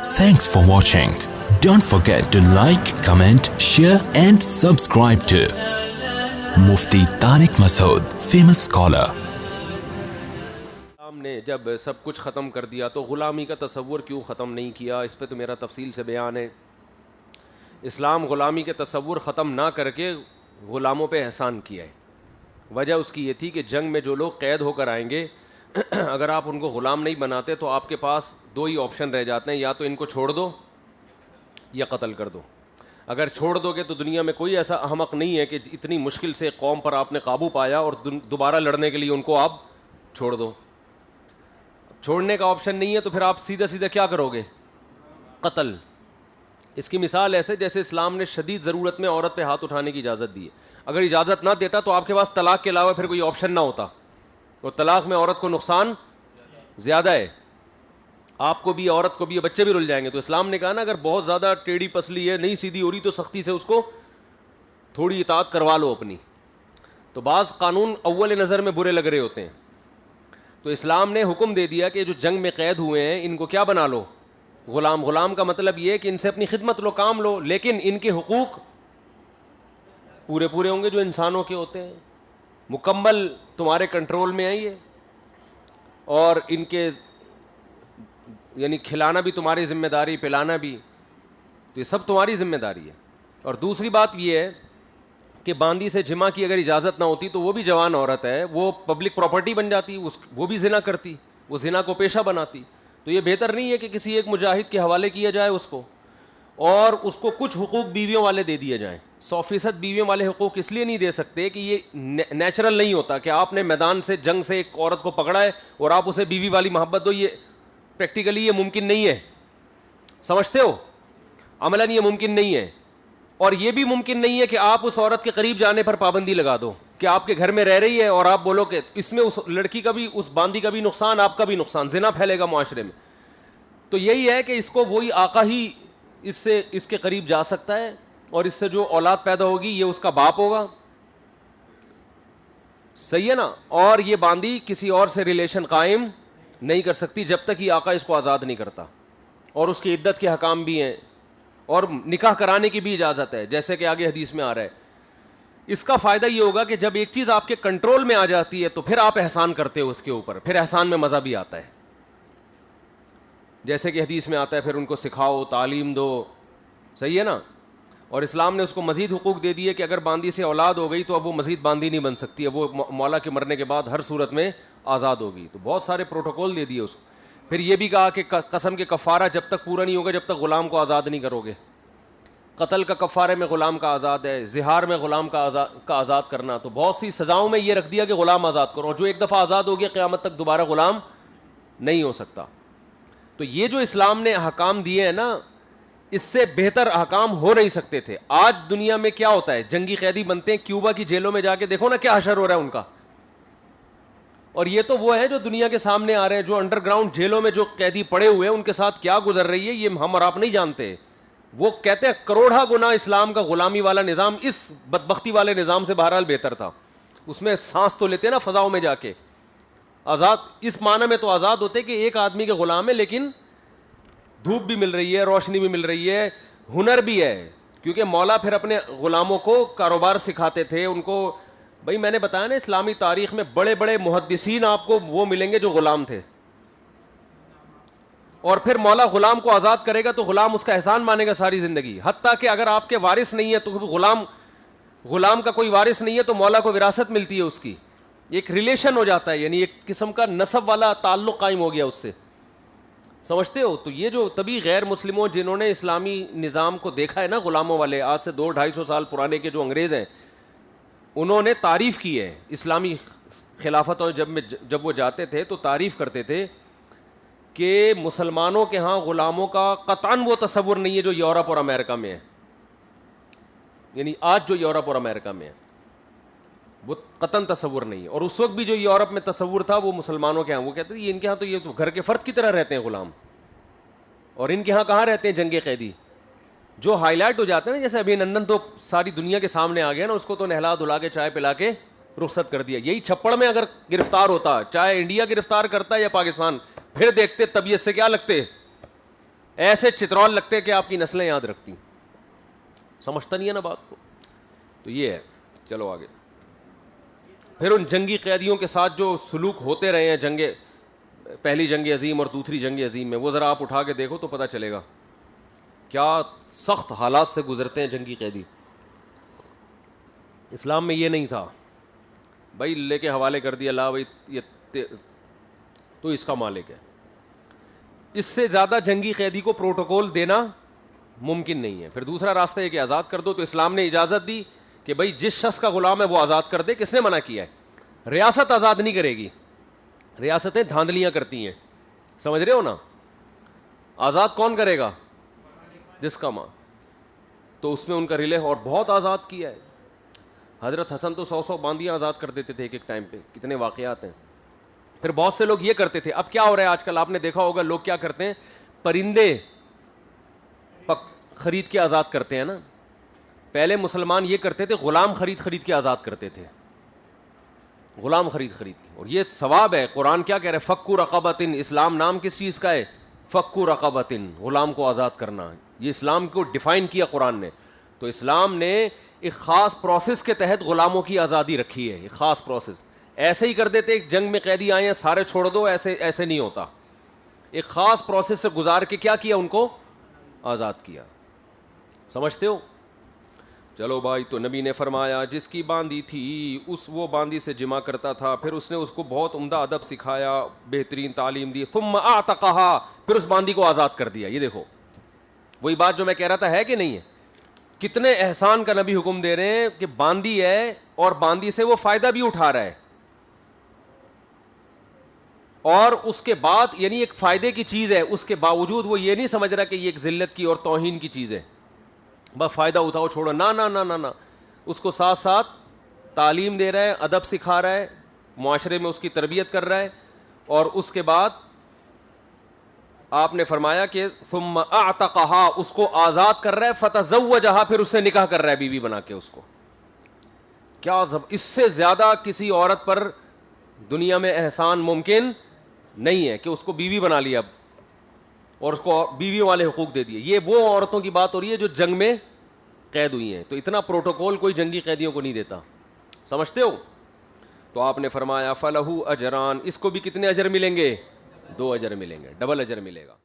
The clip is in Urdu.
Thanks for watching. Don't forget to like, comment, share and subscribe to Mufti Tariq Masood, famous scholar. اسلام نے جب سب کچھ ختم کر دیا تو غلامی کا تصور کیوں ختم نہیں کیا؟ اس پہ تو میرا تفصیل سے بیان ہے. اسلام غلامی کے تصور ختم نہ کر کے غلاموں پہ احسان کیا ہے. وجہ اس کی یہ تھی کہ جنگ میں جو لوگ قید ہو کر آئیں گے اگر آپ ان کو غلام نہیں بناتے تو آپ کے پاس دو ہی آپشن رہ جاتے ہیں, یا تو ان کو چھوڑ دو یا قتل کر دو. اگر چھوڑ دو گے تو دنیا میں کوئی ایسا احمق نہیں ہے کہ اتنی مشکل سے قوم پر آپ نے قابو پایا اور دوبارہ لڑنے کے لیے ان کو آپ چھوڑ دو. چھوڑنے کا آپشن نہیں ہے تو پھر آپ سیدھا سیدھا کیا کرو گے؟ قتل. اس کی مثال ایسے جیسے اسلام نے شدید ضرورت میں عورت پہ ہاتھ اٹھانے کی اجازت دی ہے. اگر اجازت نہ دیتا تو آپ کے پاس طلاق کے علاوہ پھر کوئی آپشن نہ ہوتا, اور طلاق میں عورت کو نقصان زیادہ ہے, آپ کو بھی عورت کو بھی, بچے بھی رل جائیں گے. تو اسلام نے کہا نا اگر بہت زیادہ ٹیڑھی پسلی ہے, نہیں سیدھی ہو رہی, تو سختی سے اس کو تھوڑی اطاعت کروا لو اپنی. تو بعض قانون اول نظر میں برے لگ رہے ہوتے ہیں, تو اسلام نے حکم دے دیا کہ جو جنگ میں قید ہوئے ہیں ان کو کیا بنا لو؟ غلام. غلام کا مطلب یہ ہے کہ ان سے اپنی خدمت لو, کام لو, لیکن ان کے حقوق پورے پورے ہوں گے جو انسانوں کے ہوتے ہیں, مکمل تمہارے کنٹرول میں ہیں یہ, اور ان کے یعنی کھلانا بھی تمہاری ذمہ داری, پلانا بھی, تو یہ سب تمہاری ذمہ داری ہے. اور دوسری بات یہ ہے کہ باندی سے جمع کی اگر اجازت نہ ہوتی تو وہ بھی جوان عورت ہے, وہ پبلک پراپرٹی بن جاتی, وہ بھی زنا کرتی, وہ زنا کو پیشہ بناتی. تو یہ بہتر نہیں ہے کہ کسی ایک مجاہد کے حوالے کیا جائے اس کو, اور اس کو کچھ حقوق بیویوں والے دے دیے جائیں. 100% بیویوں والے حقوق اس لیے نہیں دے سکتے کہ یہ نیچرل نہیں ہوتا کہ آپ نے میدان سے جنگ سے ایک عورت کو پکڑا ہے اور آپ اسے بیوی والی محبت دو. یہ پریکٹیکلی یہ ممکن نہیں ہے, سمجھتے ہو؟ عملاً یہ ممکن نہیں ہے. اور یہ بھی ممکن نہیں ہے کہ آپ اس عورت کے قریب جانے پر پابندی لگا دو کہ آپ کے گھر میں رہ رہی ہے اور آپ بولو کہ اس میں اس لڑکی کا بھی, اس باندی کا بھی نقصان, آپ کا بھی نقصان, زنا پھیلے گا معاشرے میں. تو یہی ہے کہ اس کو وہی آقا ہی اس کے قریب جا سکتا ہے, اور اس سے جو اولاد پیدا ہوگی یہ اس کا باپ ہوگا. صحیح ہے نا؟ اور یہ باندی کسی اور سے ریلیشن قائم نہیں کر سکتی جب تک یہ آقا اس کو آزاد نہیں کرتا. اور اس کی عدت کے حکام بھی ہیں, اور نکاح کرانے کی بھی اجازت ہے, جیسے کہ آگے حدیث میں آ رہا ہے. اس کا فائدہ یہ ہوگا کہ جب ایک چیز آپ کے کنٹرول میں آ جاتی ہے تو پھر آپ احسان کرتے ہو اس کے اوپر, پھر احسان میں مزہ بھی آتا ہے. جیسے کہ حدیث میں آتا ہے پھر ان کو سکھاؤ, تعلیم دو. صحیح ہے نا؟ اور اسلام نے اس کو مزید حقوق دے دیے کہ اگر باندی سے اولاد ہو گئی تو اب وہ مزید باندی نہیں بن سکتی, اب وہ مولا کے مرنے کے بعد ہر صورت میں آزاد ہوگی. تو بہت سارے پروٹوکول دے دیے اس کو. پھر یہ بھی کہا کہ قسم کے کفارہ جب تک پورا نہیں ہوگا جب تک غلام کو آزاد نہیں کرو گے. قتل کا کفارے میں غلام کا آزاد ہے, زہار میں غلام کا آزاد کرنا. تو بہت سی سزاؤں میں یہ رکھ دیا کہ غلام آزاد کرو, اور جو ایک دفعہ آزاد ہو گیا قیامت تک دوبارہ غلام نہیں ہو سکتا. تو یہ جو اسلام نے احکام دیے ہیں نا, اس سے بہتر احکام ہو نہیں سکتے تھے. آج دنیا میں کیا ہوتا ہے, جنگی قیدی بنتے ہیں, کیوبا کی جیلوں میں جا کے دیکھو نا کیا حشر ہو رہا ہے ان کا. اور یہ تو وہ ہے جو دنیا کے سامنے آ رہے ہیں, جو انڈر گراؤنڈ جیلوں میں جو قیدی پڑے ہوئے ہیں ان کے ساتھ کیا گزر رہی ہے یہ ہم اور آپ نہیں جانتے. وہ کہتے ہیں کروڑا گنا اسلام کا غلامی والا نظام اس بدبختی والے نظام سے بہرحال بہتر تھا. اس میں سانس تو لیتے نا فضاؤں میں جا کے, آزاد اس معنی میں تو آزاد ہوتے کہ ایک آدمی کے غلام ہے لیکن دھوپ بھی مل رہی ہے, روشنی بھی مل رہی ہے, ہنر بھی ہے. کیونکہ مولا پھر اپنے غلاموں کو کاروبار سکھاتے تھے ان کو. بھائی میں نے بتایا نا اسلامی تاریخ میں بڑے بڑے محدثین آپ کو وہ ملیں گے جو غلام تھے, اور پھر مولا غلام کو آزاد کرے گا تو غلام اس کا احسان مانے گا ساری زندگی. حتیٰ کہ اگر آپ کے وارث نہیں ہے تو غلام کا کوئی وارث نہیں ہے تو مولا کو وراثت ملتی ہے, اس کی ایک ریلیشن ہو جاتا ہے, یعنی ایک قسم کا نسب والا تعلق قائم ہو گیا اس سے. سمجھتے ہو؟ تو یہ جو تبھی غیر مسلموں جنہوں نے اسلامی نظام کو دیکھا ہے نا غلاموں والے, آج سے 200-250 سال پرانے کے جو انگریز ہیں, انہوں نے تعریف کی ہے اسلامی خلافت. اور جب وہ جاتے تھے تو تعریف کرتے تھے کہ مسلمانوں کے ہاں غلاموں کا قطعاً وہ تصور نہیں ہے جو یورپ اور امریکہ میں ہے, یعنی آج جو یورپ اور امریکہ میں ہے وہ قطعاً تصور نہیں ہے. اور اس وقت بھی جو یورپ میں تصور تھا وہ مسلمانوں کے ہاں, وہ کہتے تھے ان کے ہاں تو یہ تو گھر کے فرد کی طرح رہتے ہیں غلام, اور ان کے ہاں کہاں رہتے ہیں جنگ قیدی. جو ہائی لائٹ ہو جاتے ہیں نا, جیسے ابھی نندن تو ساری دنیا کے سامنے آ گیا نا, اس کو تو نہلا دھلا کے چائے پلا کے رخصت کر دیا. یہی چھپڑ میں اگر گرفتار ہوتا, چاہے انڈیا گرفتار کرتا یا پاکستان, پھر دیکھتے طبیعت سے کیا لگتے, ایسے چترول لگتے کہ آپ کی نسلیں یاد رکھتی. سمجھتا نہیں ہے نا بات کو. تو یہ ہے. چلو آگے. پھر ان جنگی قیدیوں کے ساتھ جو سلوک ہوتے رہے ہیں پہلی جنگ عظیم اور دوسری جنگ عظیم میں, وہ ذرا آپ اٹھا کے دیکھو تو پتہ چلے گا کیا سخت حالات سے گزرتے ہیں جنگی قیدی. اسلام میں یہ نہیں تھا بھائی لے کے حوالے کر دیا, لا بھائی یہ تو اس کا مالک ہے. اس سے زیادہ جنگی قیدی کو پروٹوکول دینا ممکن نہیں ہے. پھر دوسرا راستہ ہے کہ آزاد کر دو. تو اسلام نے اجازت دی کہ بھائی جس شخص کا غلام ہے وہ آزاد کر دے. کس نے منع کیا ہے؟ ریاست آزاد نہیں کرے گی, ریاستیں دھاندلیاں کرتی ہیں, سمجھ رہے ہو نا. آزاد کون کرے گا؟ جس کا ماں. تو اس میں ان کا ریلے اور بہت آزاد کیا ہے. حضرت حسن تو 100 باندیاں آزاد کر دیتے تھے ایک ٹائم پہ. کتنے واقعات ہیں. پھر بہت سے لوگ یہ کرتے تھے. اب کیا ہو رہا ہے آج کل, آپ نے دیکھا ہوگا لوگ کیا کرتے ہیں, پرندے خرید کے آزاد کرتے ہیں نا. پہلے مسلمان یہ کرتے تھے, غلام خرید کے آزاد کرتے تھے, غلام خرید کے. اور یہ ثواب ہے. قرآن کیا کہہ رہے ہیں؟ فکو رقبۃ. اسلام نام کس چیز کا ہے؟ فکو رقبۃ, غلام کو آزاد کرنا. یہ اسلام کو ڈیفائن کیا قرآن نے. تو اسلام نے ایک خاص پروسیس کے تحت غلاموں کی آزادی رکھی ہے, ایک خاص پروسیس. ایسے ہی کر دیتے ایک جنگ میں قیدی آئے ہیں سارے چھوڑ دو, ایسے نہیں ہوتا. ایک خاص پروسیس سے گزار کے کیا کیا, ان کو آزاد کیا. سمجھتے ہو؟ چلو بھائی. تو نبی نے فرمایا جس کی باندی تھی وہ باندی سے جمع کرتا تھا, پھر اس نے اس کو بہت عمدہ ادب سکھایا, بہترین تعلیم دی, ثم اعتقہا, پھر اس باندی کو آزاد کر دیا. یہ دیکھو وہی بات جو میں کہہ رہا تھا, ہے کہ نہیں ہے؟ کتنے احسان کا نبی حکم دے رہے ہیں کہ باندی ہے اور باندی سے وہ فائدہ بھی اٹھا رہا ہے, اور اس کے بعد یعنی ایک فائدے کی چیز ہے, اس کے باوجود وہ یہ نہیں سمجھ رہا کہ یہ ایک ذلت کی اور توہین کی چیز ہے, بس فائدہ اٹھاؤ چھوڑو. نہ نہ نہ نہ نہ, اس کو ساتھ ساتھ تعلیم دے رہا ہے, ادب سکھا رہا ہے, معاشرے میں اس کی تربیت کر رہا ہے. اور اس کے بعد آپ نے فرمایا کہ ثم اعتقہا, اس کو آزاد کر رہا ہے, فتزوجہا, پھر اس سے نکاح کر رہا ہے بیوی بنا کے اس کو. کیا اس سے زیادہ کسی عورت پر دنیا میں احسان ممکن نہیں ہے کہ اس کو بیوی بنا لیا اور اس کو بیوی والے حقوق دے دیے. یہ وہ عورتوں کی بات ہو رہی ہے جو جنگ میں قید ہوئی ہیں. تو اتنا پروٹوکول کوئی جنگی قیدیوں کو نہیں دیتا, سمجھتے ہو؟ تو آپ نے فرمایا فلہ اجران, اس کو بھی کتنے اجر ملیں گے؟ 2 اجر ملیں گے, ڈبل اجر ملے گا.